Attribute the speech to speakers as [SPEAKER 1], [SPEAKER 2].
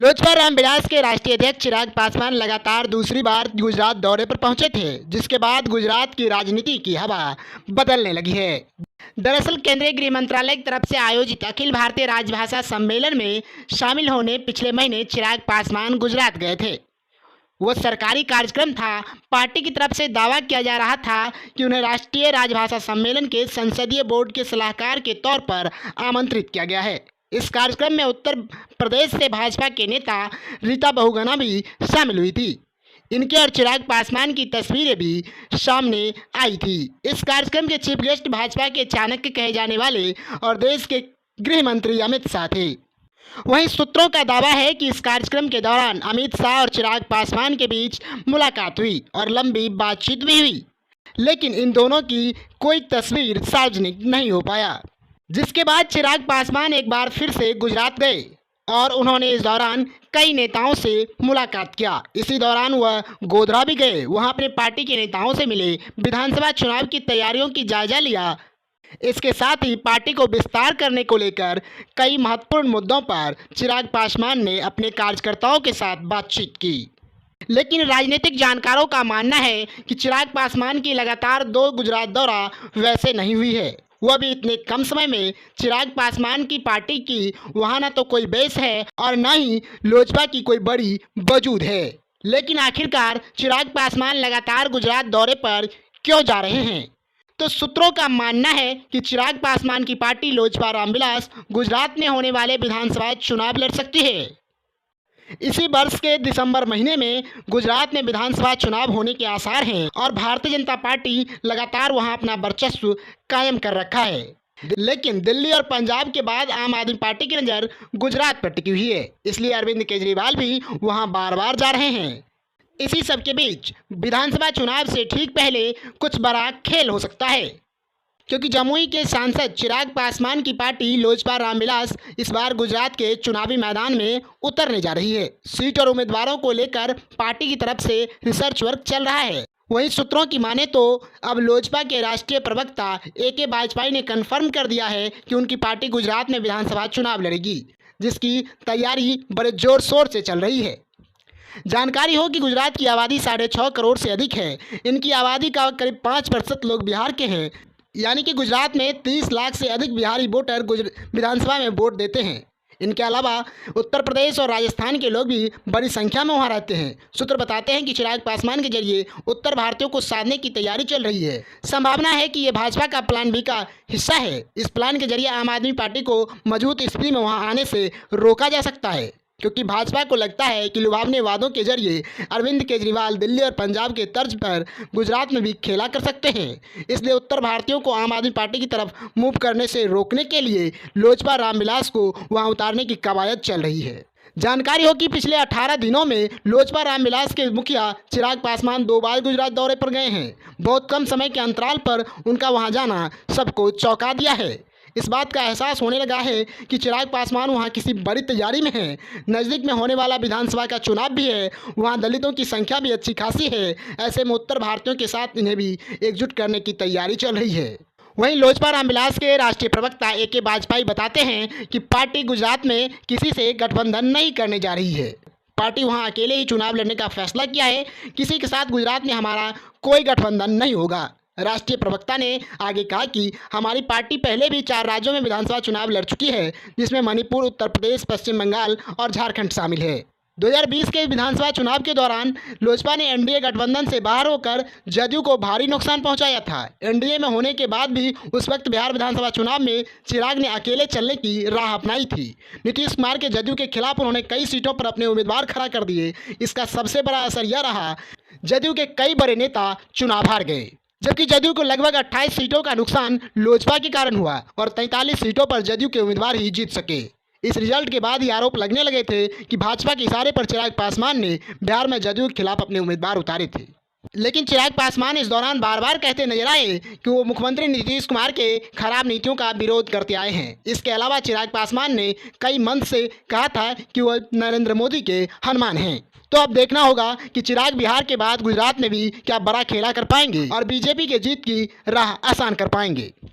[SPEAKER 1] लोजपा रामविलास के राष्ट्रीय अध्यक्ष चिराग पासवान लगातार दूसरी बार गुजरात दौरे पर पहुंचे थे, जिसके बाद गुजरात की राजनीति की हवा बदलने लगी है। दरअसल केंद्रीय गृह मंत्रालय की तरफ से आयोजित अखिल भारतीय राजभाषा सम्मेलन में शामिल होने पिछले महीने चिराग पासवान गुजरात गए थे। वो सरकारी कार्यक्रम था। पार्टी की तरफ से दावा किया जा रहा था कि उन्हें राष्ट्रीय राजभाषा सम्मेलन के संसदीय बोर्ड के सलाहकार के तौर पर आमंत्रित किया गया है। इस कार्यक्रम में उत्तर प्रदेश से भाजपा के नेता रीता बहुगुणा भी शामिल हुई थी। इनके और चिराग पासवान की तस्वीरें भी सामने आई थी। इस कार्यक्रम के चीफ गेस्ट भाजपा के चाणक्य कहे जाने वाले और देश के गृह मंत्री अमित शाह थे। वहीं सूत्रों का दावा है कि इस कार्यक्रम के दौरान अमित शाह और चिराग पासवान के बीच मुलाकात हुई और लंबी बातचीत भी हुई, लेकिन इन दोनों की कोई तस्वीर सार्वजनिक नहीं हो पाया। जिसके बाद चिराग पासवान एक बार फिर से गुजरात गए और उन्होंने इस दौरान कई नेताओं से मुलाकात किया। इसी दौरान वह गोधरा भी गए। वहां अपने पार्टी के नेताओं से मिले, विधानसभा चुनाव की तैयारियों की जायजा लिया। इसके साथ ही पार्टी को विस्तार करने को लेकर कई महत्वपूर्ण मुद्दों पर चिराग पासवान ने अपने कार्यकर्ताओं के साथ बातचीत की। लेकिन राजनीतिक जानकारों का मानना है कि चिराग पासवान की लगातार 2 गुजरात दौरा वैसे नहीं हुई है। वह भी इतने कम समय में चिराग पासवान की पार्टी की वहाँ न तो कोई बेस है और न ही लोजपा की कोई बड़ी वजूद है। लेकिन आखिरकार चिराग पासवान लगातार गुजरात दौरे पर क्यों जा रहे हैं? तो सूत्रों का मानना है कि चिराग पासवान की पार्टी लोजपा रामविलास गुजरात में होने वाले विधानसभा चुनाव लड़ सकती है। इसी वर्ष के दिसंबर महीने में गुजरात में विधानसभा चुनाव होने के आसार हैं और भारतीय जनता पार्टी लगातार वहां अपना वर्चस्व कायम कर रखा है। लेकिन दिल्ली और पंजाब के बाद आम आदमी पार्टी की नज़र गुजरात पर टिकी हुई है, इसलिए अरविंद केजरीवाल भी वहां बार बार जा रहे हैं। इसी सब के बीच विधानसभा चुनाव से ठीक पहले कुछ बड़ा खेल हो सकता है, क्योंकि जमुई के सांसद चिराग पासवान की पार्टी लोजपा रामविलास इस बार गुजरात के चुनावी मैदान में उतरने जा रही है। सीट और उम्मीदवारों को लेकर पार्टी की तरफ से रिसर्च वर्क चल रहा है। वहीं सूत्रों की माने तो अब लोजपा के राष्ट्रीय प्रवक्ता AK वाजपेयी ने कन्फर्म कर दिया है कि उनकी पार्टी गुजरात में विधानसभा चुनाव लड़ेगी, जिसकी तैयारी बड़े जोर शोर से चल रही है। जानकारी हो कि गुजरात की आबादी 6.5 करोड़ से अधिक है। इनकी आबादी का करीब 5% लोग बिहार के हैं, यानी कि गुजरात में 30 लाख से अधिक बिहारी वोटर विधानसभा में वोट देते हैं। इनके अलावा उत्तर प्रदेश और राजस्थान के लोग भी बड़ी संख्या में वहां रहते हैं। सूत्र बताते हैं कि चिराग पासवान के जरिए उत्तर भारतीयों को साधने की तैयारी चल रही है। संभावना है कि ये भाजपा का प्लान बी का हिस्सा है। इस प्लान के जरिए आम आदमी पार्टी को मजबूत स्थिति में वहां आने से रोका जा सकता है, क्योंकि भाजपा को लगता है कि लुभावने वादों के जरिए अरविंद केजरीवाल दिल्ली और पंजाब के तर्ज पर गुजरात में भी खेला कर सकते हैं। इसलिए उत्तर भारतीयों को आम आदमी पार्टी की तरफ मूव करने से रोकने के लिए लोजपा रामविलास को वहां उतारने की कवायद चल रही है। जानकारी हो कि पिछले 18 दिनों में लोजपा रामविलास के मुखिया चिराग पासवान 2 बार गुजरात दौरे पर गए हैं। बहुत कम समय के अंतराल पर उनका वहाँ जाना सबको चौंका दिया है। इस बात का एहसास होने लगा है कि चिराग पासवान वहां किसी बड़ी तैयारी में हैं। नज़दीक में होने वाला विधानसभा का चुनाव भी है, वहां दलितों की संख्या भी अच्छी खासी है। ऐसे में उत्तर भारतीयों के साथ इन्हें भी एकजुट करने की तैयारी चल रही है। वहीं लोजपा रामविलास के राष्ट्रीय प्रवक्ता AK वाजपेयी बताते हैं कि पार्टी गुजरात में किसी से गठबंधन नहीं करने जा रही है। पार्टी वहां अकेले ही चुनाव लड़ने का फैसला किया है। किसी के साथ गुजरात में हमारा कोई गठबंधन नहीं होगा। राष्ट्रीय प्रवक्ता ने आगे कहा कि हमारी पार्टी पहले भी 4 राज्यों में विधानसभा चुनाव लड़ चुकी है, जिसमें मणिपुर, उत्तर प्रदेश, पश्चिम बंगाल और झारखंड शामिल है। 2020 के विधानसभा चुनाव के दौरान लोजपा ने NDA गठबंधन से बाहर होकर जदयू को भारी नुकसान पहुंचाया था। NDA में होने के बाद भी उस वक्त बिहार विधानसभा चुनाव में चिराग ने अकेले चलने की राह अपनाई थी। नीतीश कुमार के जदयू के खिलाफ उन्होंने कई सीटों पर अपने उम्मीदवार खड़ा कर दिए। इसका सबसे बड़ा असर यह रहा, जदयू के कई बड़े नेता चुनाव हार गए, जबकि जदयू को लगभग 28 सीटों का नुकसान लोजपा के कारण हुआ और 43 सीटों पर जदयू के उम्मीदवार ही जीत सके। इस रिजल्ट के बाद ही आरोप लगने लगे थे कि भाजपा के इशारे पर चिराग पासवान ने बिहार में जदयू के खिलाफ अपने उम्मीदवार उतारे थे। लेकिन चिराग पासवान इस दौरान बार बार कहते नजर आए कि वो मुख्यमंत्री नीतीश कुमार के खराब नीतियों का विरोध करते आए हैं। इसके अलावा चिराग पासवान ने कई मंच से कहा था कि वो नरेंद्र मोदी के हनुमान हैं। तो अब देखना होगा कि चिराग बिहार के बाद गुजरात में भी क्या बड़ा खेला कर पाएंगे और बीजेपी के जीत की राह आसान कर पाएंगे।